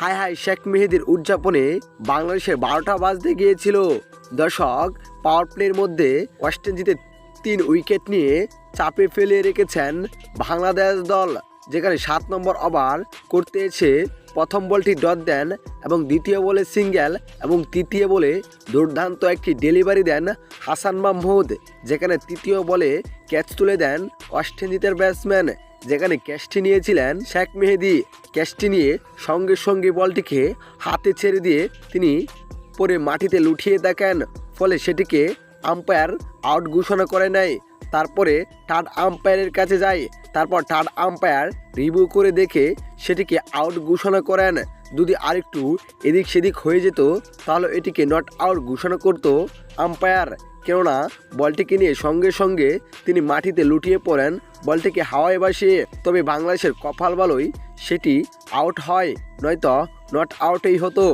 High high Sheikh মেহেদীর উদযাপনে বাংলাদেশের 12টা বাজতে গিয়েছিল। দর্শক, পাওয়ার প্লের মধ্যে ওয়েস্ট ইন্ডিজে 3 উইকেট নিয়ে চাপে ফেলে রেখেছেন বাংলাদেশ দল, যেখানে 7 নম্বর ওভার করতে এসে প্রথম বলটি ডট দেন এবং দ্বিতীয় বলে সিঙ্গেল এবং তৃতীয় বলে দুর্দান্ত একটি ডেলিভারি দেন হাসান মাহমুদ, যেখানে তৃতীয় বলে ক্যাচ তুলে দেন ওয়েস্ট ইন্ডিজের ব্যাটসম্যান, যেখানে ক্যাচটি নিয়েছিলেন শেখ মেহেদী। ক্যাচটি নিয়ে সঙ্গে সঙ্গে বলটিকে হাতে ছেড়ে দিয়ে তিনি পরে মাটিতে লুঠিয়ে দেখেন, ফলে সেটিকে আম্পায়ার আউট ঘোষণা করে নেয়। তারপরে থার্ড আম্পায়ারের কাছে যায়, তারপর থার্ড আম্পায়ার রিভিউ করে দেখে সেটিকে আউট ঘোষণা করেন। যদি আরেকটু এদিক সেদিক হয়ে যেত তাহলে এটিকে নট আউট ঘোষণা করত আম্পায়ার, কেননা বলটিকে নিয়ে সঙ্গে সঙ্গে তিনি মাটিতে লুটিয়ে পড়েন বলটিকে হাওয়ায় ভাসিয়ে। তবে বাংলাদেশের কপাল ভালোই সেটি আউট হয়, নয়তো নট আউটেই হতো।